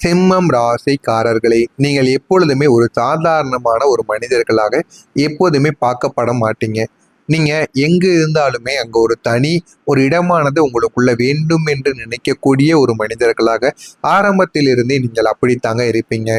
சிம்மம் ராசிக்காரர்களே, நீங்கள் எப்பொழுதுமே ஒரு சாதாரணமான ஒரு மனிதர்களாக எப்போதுமே பார்க்கப்பட மாட்டீங்க. நீங்க எங்கு இருந்தாலுமே அங்க ஒரு தனி ஒரு இடமானது உங்களுக்குள்ள வேண்டும் என்று நினைக்கக்கூடிய ஒரு மனிதர்களாக ஆரம்பத்திலிருந்தே நீங்கள் அப்படித்தாங்க இருப்பீங்க.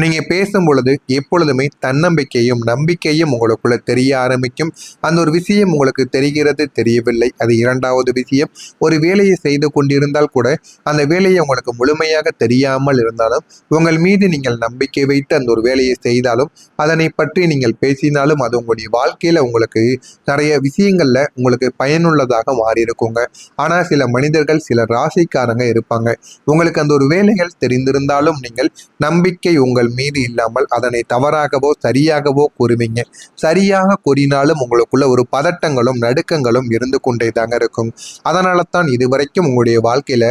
நீங்க பேசும் பொழுது எப்பொழுதுமே தன்னம்பிக்கையும் நம்பிக்கையும் உங்களுக்குள்ள தெரிய ஆரம்பிக்கும். அந்த ஒரு விஷயம் உங்களுக்கு தெரிகிறது தெரியவில்லை, அது இரண்டாவது விஷயம். ஒரு வேலையை செய்து கொண்டிருந்தால் கூட அந்த வேலையை உங்களுக்கு முழுமையாக தெரியாமல் இருந்தாலும் உங்கள் மீது நீங்கள் நம்பிக்கை வைத்து அந்த ஒரு வேலையை செய்தாலும் அதனை பற்றி நீங்கள் பேசினாலும் அது உங்களுடைய வாழ்க்கையில உங்களுக்கு நிறைய விஷயங்கள்ல உங்களுக்கு பயனுள்ளதாக மாறி இருக்குங்க. ஆனா சில மனிதர்கள் சில ராசிக்காரங்க இருப்பாங்க. உங்களுக்கு அந்த ஒரு வேலைகள் தெரிந்திருந்தாலும் நீங்கள் நம்பிக்கை உங்கள் மீது இல்லாமல் அதனை தவறாகவோ சரியாகவோ கூறுவீங்க. சரியாக கூறினாலும் உங்களுக்குள்ள ஒரு பதட்டங்களும் நடுக்கங்களும் இருந்து கொண்டே தாங்க இருக்கும். அதனால தான் இதுவரைக்கும் உங்களுடைய வாழ்க்கையில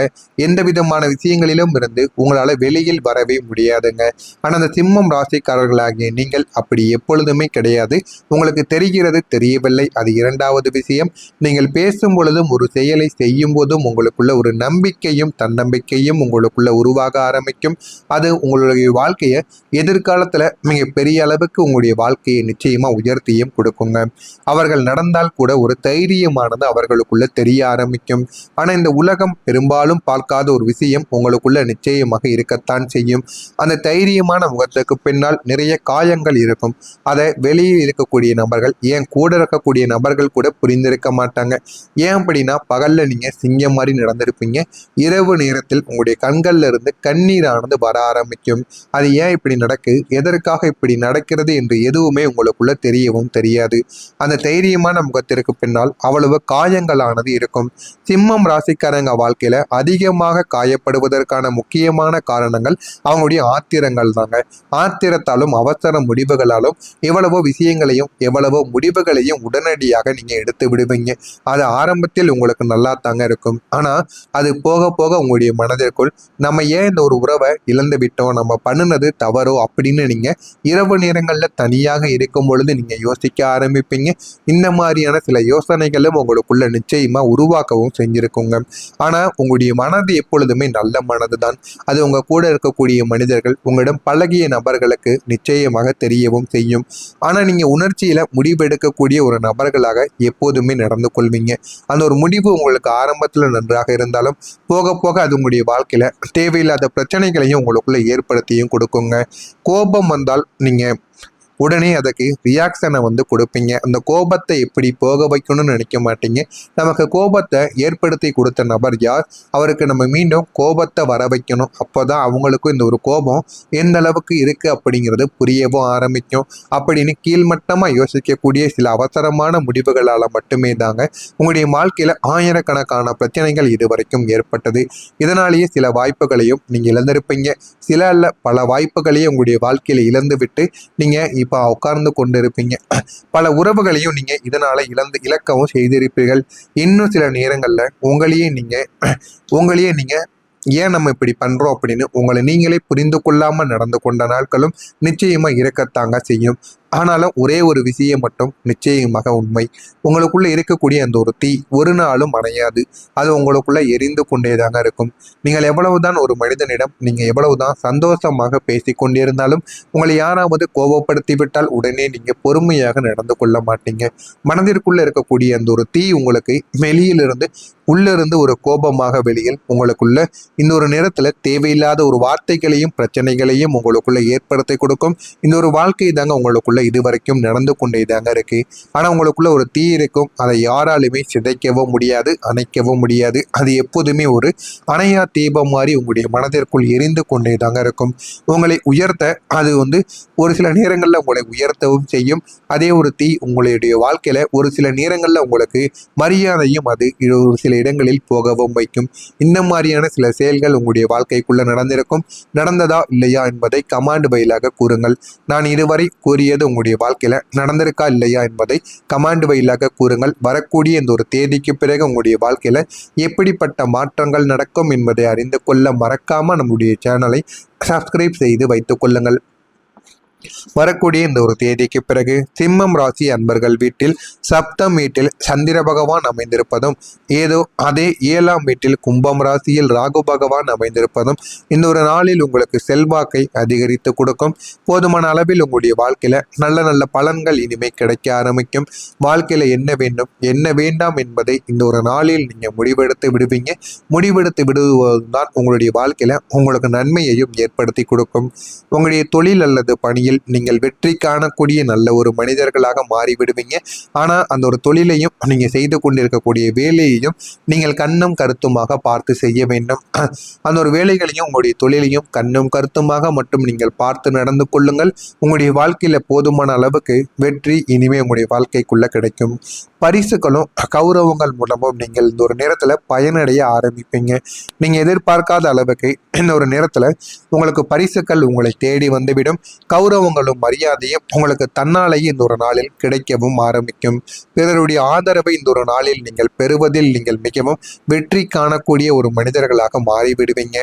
எந்த விதமான விஷயங்களிலும் இருந்து உங்களால வெளியில் வரவே முடியாதுங்க. ஆனா அந்த சிம்மம் ராசிக்காரர்களாகிய நீங்கள் அப்படி எப்பொழுதுமே கிடையாது. உங்களுக்கு தெரிகிறது தெரியவில்லை, அது இரண்டாவது விஷயம். நீங்கள் பேசும் பொழுதும் ஒரு செயலை செய்யும் போதும் உங்களுக்குள்ள ஒரு நம்பிக்கையும் தன்னம்பிக்கையும் உங்களுக்குள்ள உருவாக ஆரம்பிக்கும். அது உங்களுடைய வாழ்க்கையை எதிர்காலத்துல மிக பெரிய அளவுக்கு உங்களுடைய வாழ்க்கையை நிச்சயமா உயர்த்தியும் கொடுக்குங்க. அவர்கள் நடந்தால் கூட ஒரு தைரியமானது அவர்களுக்குள்ள தெரிய ஆரம்பிக்கும். ஆனா இந்த உலகம் பெரும்பாலும் பார்க்காத ஒரு விஷயம் உங்களுக்குள்ள நிச்சயமாக இருக்கத்தான் செய்யும். அந்த தைரியமான முகத்துக்கு பின்னால் நிறைய காயங்கள் இருக்கும். அதை வெளியே இருக்கக்கூடிய நபர்கள், ஏன் கூட இருக்கக்கூடிய நபர்கள் கூட புரிந்திருக்க மாட்டாங்க. ஏன் அப்படின்னா பகல்ல நீங்க சிங்கம் மாதிரி நடந்திருப்பீங்க. இரவு நேரத்தில் உங்களுடைய கண்கள்ல இருந்து கண்ணீரானது வர ஆரம்பிக்கும். அது ஏன் இப்படி நடக்கு, எதற்காக இப்படி நடக்கிறது என்று எதுவுமே உங்களுக்குள்ள தெரியவும் தெரியாது. அந்த தைரியமான முகத்திற்கு பின்னால் அவ்வளவு காயங்களானது இருக்கும். சிம்மம் ராசிக்காரங்க வாழ்க்கையில அதிகமாக காயப்படுவதற்கான முக்கியமான காரணங்கள் அவங்களுடைய ஆத்திரங்கள் தாங்க. ஆத்திரத்தாலும் அவசர முடிவுகளாலும் எவ்வளவோ விஷயங்களையும் எவ்வளவோ முடிவுகளையும் உடனடியாக நீங்க எடுத்து விடுவீங்க. அது ஆரம்பத்தில் உங்களுக்கு நல்லா தாங்க இருக்கும். ஆனா அது போக போக உங்களுடைய மனதிற்குள் நம்ம ஏன் இந்த ஒரு உறவை இழந்து விட்டோம், நம்ம பண்ணினது தவறோ அப்படின்னு நீங்க இரவு நேரங்கள்ல தனியாக இருக்கும் பொழுது நீங்க யோசிக்க ஆரம்பிப்பீங்க. இந்த மாதிரியான சில யோசனைகளும் உங்களுக்குள்ள நிச்சயமா உருவாக்கவும் செஞ்சிருக்குங்க. ஆனா உங்களுடைய மனது எப்பொழுதுமே நல்ல மனது தான். அது உங்க கூட இருக்கக்கூடிய மனிதர்கள் உங்களிடம் பழகிய நபர்களுக்கு நிச்சயமாக தெரியவும் செய்யும். ஆனா நீங்க உணர்ச்சியில முடிவெடுக்கக்கூடிய ஒரு நபர்களாக எப்போதுமே நடந்து கொள்வீங்க. அந்த ஒரு முடிவு உங்களுக்கு ஆரம்பத்துல நன்றாக இருந்தாலும் போக போக அது உங்களுடைய வாழ்க்கையில தேவையில்லாத பிரச்சனைகளையும் உங்களுக்குள்ள ஏற்படுத்தியும் கொடுக்குங்க. கோபம் வந்தால் நீங்க உடனே அதுக்கு ரியாக்ஷனை கொடுப்பீங்க. அந்த கோபத்தை எப்படி போக வைக்கணும்னு நினைக்க மாட்டீங்க. நமக்கு கோபத்தை ஏற்படுத்தி கொடுத்த நபர் யார், அவருக்கு நம்ம மீண்டும் கோபத்தை வர வைக்கணும். அப்போதான் அவங்களுக்கும் இந்த ஒரு கோபம் எந்த அளவுக்கு இருக்கு அப்படிங்கிறது புரியவும் ஆரம்பிக்கும். அப்படின்னு கீழ்மட்டமாக யோசிக்கக்கூடிய சில அவசரமான முடிவுகளால் மட்டுமே தாங்க உங்களுடைய வாழ்க்கையில் ஆயிரக்கணக்கான பிரச்சனைகள் இதுவரைக்கும் ஏற்பட்டது. இதனாலேயே சில வாய்ப்புகளையும் நீங்கள் இழந்திருப்பீங்க. சில அல்ல பல வாய்ப்புகளையும் உங்களுடைய வாழ்க்கையில் இழந்து விட்டு நீங்கள் உட்கார்ந்து கொண்டிருப்பீங்க. பல உறவுகளையும் நீங்க இதனால இழக்கவும் செய்திருப்பீர்கள். இன்னும் சில நேரங்கள்ல உங்களையே நீங்க ஏன் நம்ம இப்படி பண்றோம் அப்படின்னு உங்களை நீங்களே புரிந்து கொள்ளாம நடந்து கொண்ட நாட்களும் நிச்சயமா இருக்கத்தாங்க செய்யும். ஆனாலும் ஒரே ஒரு விஷயம் மட்டும் நிச்சயமாக உண்மை, உங்களுக்குள்ள இருக்கக்கூடிய அந்த ஒரு தீ ஒரு நாளும் அணையாது. அது உங்களுக்குள்ள எரிந்து கொண்டேதாங்க இருக்கும். நீங்கள் எவ்வளவுதான் ஒரு மனிதனிடம் நீங்க எவ்வளவுதான் சந்தோஷமாக பேசி கொண்டிருந்தாலும் உங்களை யாராவது கோபப்படுத்தி விட்டால் உடனே நீங்க பொறுமையாக நடந்து கொள்ள மாட்டீங்க. மனதிற்குள்ள இருக்கக்கூடிய அந்த ஒரு தீ உங்களுக்கு வெளியிலிருந்து உள்ளிருந்து ஒரு கோபமாக வெளியில் உங்களுக்குள்ள இந்த ஒரு நேரத்துல தேவையில்லாத ஒரு வார்த்தைகளையும் பிரச்சனைகளையும் உங்களுக்குள்ள ஏற்படுத்தி கொடுக்கும். இந்த ஒரு வாழ்க்கை தாங்க உங்களுக்குள்ள இதுவரைக்கும் நடந்து கொண்டே தாங்க இருக்கு. ஆனா உங்களுக்குள்ள ஒரு தீ இருக்கும். அதை யாராலுமே சிதைக்கவும் முடியாது, அணைக்கவும் முடியாது. அது எப்போதுமே ஒரு அணையா தீபம் மாதிரி உங்களுடைய மனதிற்குள் எரிந்து கொண்டே தாங்க இருக்கும். உங்களை உயர்த்த அது ஒரு சில நேரங்கள்ல உங்களை உயர்த்தவும் செய்யும். அதே ஒரு தீ உங்களுடைய வாழ்க்கையில ஒரு சில நேரங்கள்ல உங்களுக்கு மரியாதையும் அது ஒரு சில இடங்களில் போகவும் வைக்கும். இந்த மாதிரியான சில செயல்கள் உங்களுடைய வாழ்க்கைக்குள்ள நடந்திருக்கும். நடந்ததா இல்லையா என்பதை கமாண்ட் வாயிலாக கூறுங்கள். நான் இதுவரை கூறியது உங்களுடைய வாழ்க்கையில நடந்திருக்கா இல்லையா என்பதை கமாண்ட் வாயிலாக கூறுங்கள். வரக்கூடிய இந்த ஒரு தேதிக்கு பிறகு உங்களுடைய வாழ்க்கையில எப்படிப்பட்ட மாற்றங்கள் நடக்கும் என்பதை அறிந்து கொள்ள மறக்காம நம்முடைய சேனலை சப்ஸ்கிரைப் செய்து வைத்துக் கொள்ளுங்கள். வரக்கூடிய இந்த ஒரு தேதிக்கு பிறகு சிம்மம் ராசி அன்பர்கள் வீட்டில் சப்தம் வீட்டில் சந்திர பகவான் அமைந்திருப்பதும், ஏதோ அதே 7ஆம் வீட்டில் கும்பம் ராசியில் ராகு பகவான் அமைந்திருப்பதும் இந்த ஒரு நாளில் உங்களுக்கு செல்வாக்கை அதிகரித்து கொடுக்கும். போதுமான அளவில் உங்களுடைய வாழ்க்கையில நல்ல நல்ல பலன்கள் இனிமே கிடைக்க ஆரம்பிக்கும். வாழ்க்கையில என்ன வேண்டும் என்ன வேண்டாம் என்பதை இந்த ஒரு நாளில் நீங்க முடிவெடுத்து விடுவீங்க. முடிவெடுத்து விடுவதுதான் உங்களுடைய வாழ்க்கையில உங்களுக்கு நன்மையையும் ஏற்படுத்தி கொடுக்கும். உங்களுடைய தொழில் அல்லது பணியில் நீங்கள் வெற்றி காணக்கூடிய நல்ல ஒரு மனிதர்களாக மாறிவிடுவீங்க. ஆனா அந்த ஒரு தொழிலையும் நீங்க செய்து கொண்டிருக்கக்கூடிய வேலையையும் நீங்கள் கண்ணும் கருத்துமாக பார்த்து செய்ய வேண்டும். அந்த ஒரு வேலைகளையும் உங்களுடைய தொழிலையும் கண்ணும் கருத்துமாக மட்டும் நீங்கள் பார்த்து நடந்து கொள்ளுங்கள். உங்களுடைய வாழ்க்கையில போதுமான அளவுக்கு வெற்றி இனிமே உங்களுடைய வாழ்க்கைக்குள்ள கிடைக்கும். பரிசுகளும் கௌரவங்கள் மூலமும் நீங்கள் இந்த ஒரு நேரத்துல பயனடைய ஆரம்பிப்பீங்க. நீங்க எதிர்பார்க்காத அளவுக்கு இந்த ஒரு நேரத்துல உங்களுக்கு பரிசுகள் உங்களை தேடி வந்துவிடும். கௌரவங்களும் மரியாதையும் உங்களுக்கு தன்னாலேயே இந்த ஒரு நாளில் கிடைக்கவும் ஆரம்பிக்கும். பிறருடைய ஆதரவை இந்த ஒரு நாளில் நீங்கள் பெறுவதில் நீங்கள் மிகவும் வெற்றி காணக்கூடிய ஒரு மனிதர்களாக மாறிவிடுவீங்க.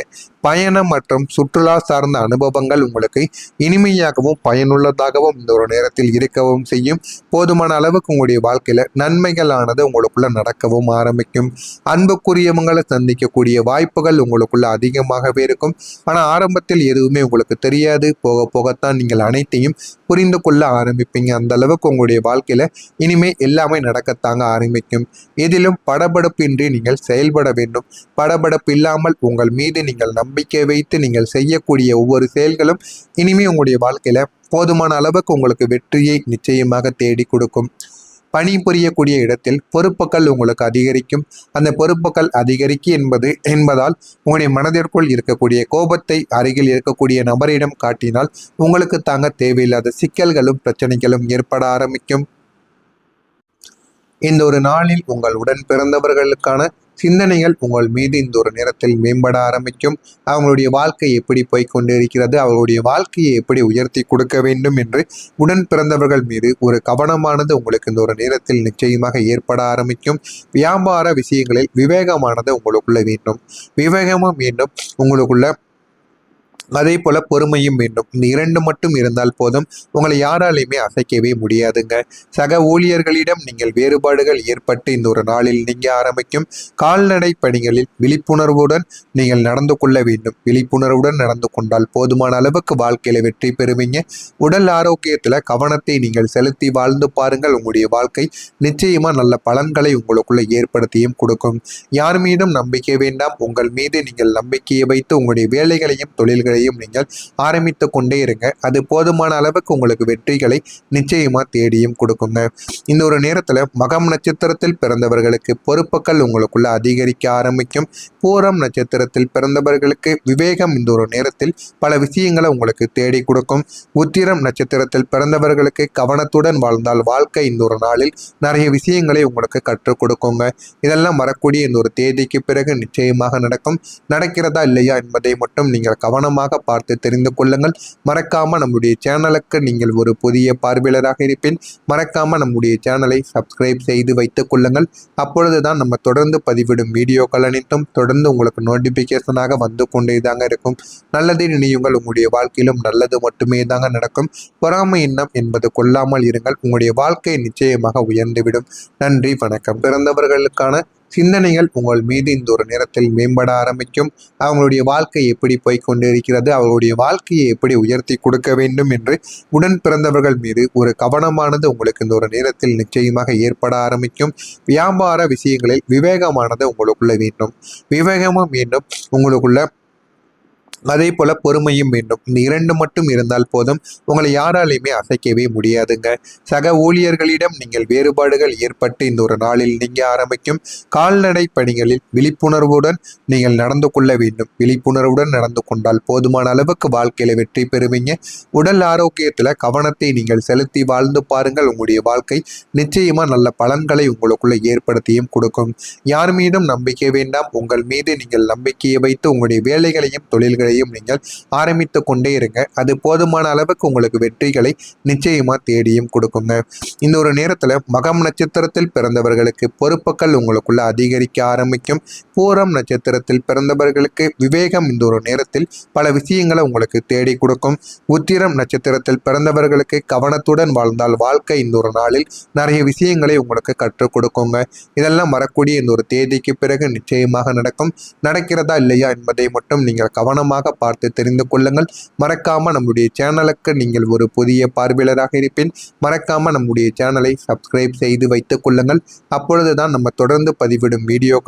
பயணம் மற்றும் சுற்றுலா சார்ந்த அனுபவங்கள் உங்களுக்கு இனிமையாகவும் பயனுள்ளதாகவும் இந்த ஒரு நேரத்தில் இருக்கவும் செய்யும். போதுமான அளவுக்கு உங்களுடைய வாழ்க்கையில நன்மைகளானது உங்களுக்குள்ள நடக்கவும் ஆரம்பிக்கும். அன்புக்குரியவங்களை சந்திக்கக்கூடிய வாய்ப்புகள் உங்களுக்குள்ள அதிகமாகவே இருக்கும். ஆனா ஆரம்பத்தில் எதுவுமே உங்களுக்கு தெரியாது. போக போகத்தான் நீங்கள் அனைத்தையும் புரிந்து கொள்ள ஆரம்பிப்பீங்க. அந்த அளவுக்கு உங்களுடைய வாழ்க்கையில இனிமே எல்லாமே நடக்கத்தாங்க ஆரம்பிக்கும். இதிலும் படபடப்பின்றி நீங்கள் செயல்பட வேண்டும். படபடப்பு இல்லாமல் உங்கள் மீது நீங்கள் நம்பிக்கை வைத்து நீங்கள் செய்யக்கூடிய ஒவ்வொரு செயல்களும் இனிமே உங்களுடைய வாழ்க்கையில போதுமான அளவுக்கு உங்களுக்கு வெற்றியை நிச்சயமாக தேடி கொடுக்கும். பணி புரியக்கூடிய இடத்தில் பொறுப்புகள் உங்களுக்கு அதிகரிக்கும். அந்த பொறுப்புகள் அதிகரிக்கும் என்பதால் உங்களுடைய மனதிற்குள் இருக்கக்கூடிய கோபத்தை அருகில் இருக்கக்கூடிய நபரிடம் காட்டினால் உங்களுக்கு தாங்க தேவையில்லாத சிக்கல்களும் பிரச்சனைகளும் ஏற்பட ஆரம்பிக்கும். இந்த ஒரு நாளில் உங்கள் உடன் பிறந்தவர்களுக்கான சிந்தனைகள் உங்கள் மீது இந்த ஒரு நேரத்தில் மேம்பட ஆரம்பிக்கும். அவங்களுடைய வாழ்க்கை எப்படி போய்கொண்டு இருக்கிறது, அவர்களுடைய வாழ்க்கையை எப்படி உயர்த்தி கொடுக்க வேண்டும் என்று உடன் பிறந்தவர்கள் மீது ஒரு கவனமானது உங்களுக்கு இந்த ஒரு நேரத்தில் நிச்சயமாக ஏற்பட ஆரம்பிக்கும். வியாபார விஷயங்களில் விவேகமானது உங்களுக்குள்ள வேண்டும். விவேகமும் வேண்டும் உங்களுக்குள்ள. அதே போல பொறுமையும் வேண்டும். இந்த 2 மட்டும் இருந்தால் போதும். உங்களை யாராலையுமே அசைக்கவே முடியாதுங்க. சக ஊழியர்களிடம் நீங்கள் வேறுபாடுகள் ஏற்பட்டு இந்த ஒரு நாளில் நீங்க ஆரம்பிக்கும். கால்நடை பணிகளில் விழிப்புணர்வுடன் நீங்கள் நடந்து கொள்ள வேண்டும். விழிப்புணர்வுடன் நடந்து கொண்டால் போதுமான அளவுக்கு வாழ்க்கையில வெற்றி பெறுவீங்க. உடல் ஆரோக்கியத்துல கவனத்தை நீங்கள் செலுத்தி வாழ்ந்து பாருங்கள். உங்களுடைய வாழ்க்கை நிச்சயமா நல்ல பலன்களை உங்களுக்குள்ள ஏற்படுத்தியும் கொடுக்கும். யார் மீதும் நம்பிக்கை வேண்டாம். உங்கள் மீது நீங்கள் நம்பிக்கையை வைத்து உங்களுடைய வேலைகளையும் தொழில்களையும் நீங்கள் ஆரம்பித்து கொண்டே இருங்க. அது போதுமான அளவுக்கு உங்களுக்கு வெற்றிகளை நிச்சயமா தேடியும் கொடுக்குங்க. இந்த ஒரு நேரத்துல மகம் நட்சத்திரத்தில் பிறந்தவர்களுக்கு பொறுப்புகள் உங்களுக்குள்ள அதிகரிக்க ஆரம்பிக்கும். பூரம் நட்சத்திரத்தில் பிறந்தவர்களுக்கு விவேகம் இந்த ஒரு நேரத்தில் பல விஷயங்களை உங்களுக்கு தேடி கொடுக்கும். உத்திரம் நட்சத்திரத்தில் பிறந்தவர்களுக்கு கவனத்துடன் வாழ்ந்தால் வாழ்க்கை இந்த ஒரு நாளில் நிறைய விஷயங்களை உங்களுக்கு கற்றுக் கொடுக்குங்க. இதெல்லாம் வரக்கூடிய இந்த ஒரு தேதிக்கு பிறகு நிச்சயமாக நடக்கும். நடக்கிறதா இல்லையா என்பதை மட்டும் நீங்கள் கவனமாக பார்த்து தெரிந்து கொள்ளுங்கள். மறக்காம நம்முடைய சேனலுக்கு நீங்கள் ஒரு புதிய பார்வையாளராக இருப்பின் மறக்காம நம்முடைய சேனலை சப்ஸ்கிரைப் செய்து வைத்துக் கொள்ளுங்கள். அப்பொழுதுதான் நம்ம தொடர்ந்து பதிவிடும் வீடியோக்கள் அனைத்தும் தொடர்ந்து உங்களுக்கு நோட்டிபிகேஷனாக வந்து கொண்டே தாங்க இருக்கும். நல்லதை நினையுங்கள். உங்களுடைய வாழ்க்கையிலும் நல்லது மட்டுமே தாங்க நடக்கும். பொறாமை எண்ணம் என்பது கொள்ளாமல் இருங்கள். உங்களுடைய வாழ்க்கை நிச்சயமாக உயர்ந்துவிடும். நன்றி, வணக்கம். பிறந்தவர்களுக்கான சிந்தனைகள் உங்கள் மீது இந்த ஒரு நேரத்தில் மேம்பட ஆரம்பிக்கும். அவங்களுடைய வாழ்க்கை எப்படி போய்கொண்டு இருக்கிறது, அவர்களுடைய வாழ்க்கையை எப்படி உயர்த்தி கொடுக்க வேண்டும் என்று உடன் பிறந்தவர்கள் மீது ஒரு கவனமானது உங்களுக்கு இந்த ஒரு நேரத்தில் நிச்சயமாக ஏற்பட ஆரம்பிக்கும். வியாபார விஷயங்களில் விவேகமானது உங்களுக்குள்ள வேண்டும். விவேகமும் வேண்டும் உங்களுக்குள்ள. அதே போல பொறுமையும் வேண்டும். இந்த 2 மட்டும் இருந்தால் போதும். உங்களை யாராலையுமே அசைக்கவே முடியாதுங்க. சக ஊழியர்களிடம் நீங்கள் வேறுபாடுகள் ஏற்பட்டு இந்த ஒரு நாளில் நீங்க ஆரம்பிக்கும். கால்நடை பணிகளில் விழிப்புணர்வுடன் நீங்கள் நடந்து கொள்ள வேண்டும். விழிப்புணர்வுடன் நடந்து கொண்டால் போதுமான அளவுக்கு வாழ்க்கையில வெற்றி பெறுவீங்க. உடல் ஆரோக்கியத்துல கவனத்தை நீங்கள் செலுத்தி வாழ்ந்து பாருங்கள். உங்களுடைய வாழ்க்கை நிச்சயமா நல்ல பலன்களை உங்களுக்குள்ள ஏற்படுத்தியும் கொடுக்கும். யார் மீதும் நம்பிக்கை வேண்டாம். உங்கள் மீது நீங்கள் நம்பிக்கையை வைத்து உங்களுடைய வேலைகளையும் தொழில்களையும் பணிகளையும் நீங்கள் ஆரம்பித்து கொண்டே இருங்க. அது போதுமான அளவுக்கு உங்களுக்கு வெற்றிகளை நிச்சயமா தேடியும் கொடுக்குங்க. இந்த ஒரு நேரத்துல மகம் நட்சத்திரத்தில் பிறந்தவர்களுக்கு பொறுப்புகள் உங்களுக்குள்ள அதிகரிக்க ஆரம்பிக்கும். பூரம் நட்சத்திரத்தில் பிறந்தவர்களுக்கு விவேகம் இந்த ஒரு நேரத்தில் பல விஷயங்களை உங்களுக்கு தேடி கொடுக்கும். உத்திரம் நட்சத்திரத்தில் பிறந்தவர்களுக்கு கவனத்துடன் வாழ்ந்தால் வாழ்க்கை இந்த ஒரு நாளில் நிறைய விஷயங்களை உங்களுக்கு கற்றுக் கொடுக்குங்க. இதெல்லாம் வரக்கூடிய இந்த ஒரு தேதிக்கு பிறகு நிச்சயமாக நடக்கும். நடக்கிறதா இல்லையா என்பதை மட்டும் நீங்கள் கவனமாக பார்த்து தெரிந்து கொள்ளுங்கள். மறக்காம நம்முடைய சேனலுக்கு நீங்கள் ஒரு புதிய பார்வையாளராக இருப்பின் மறக்காம நம்முடைய சேனலை சப்ஸ்கிரைப் செய்து வைத்துக் கொள்ளுங்கள். அப்பொழுதுதான் நம்ம தொடர்ந்து பதிவிடும் வீடியோக்கள்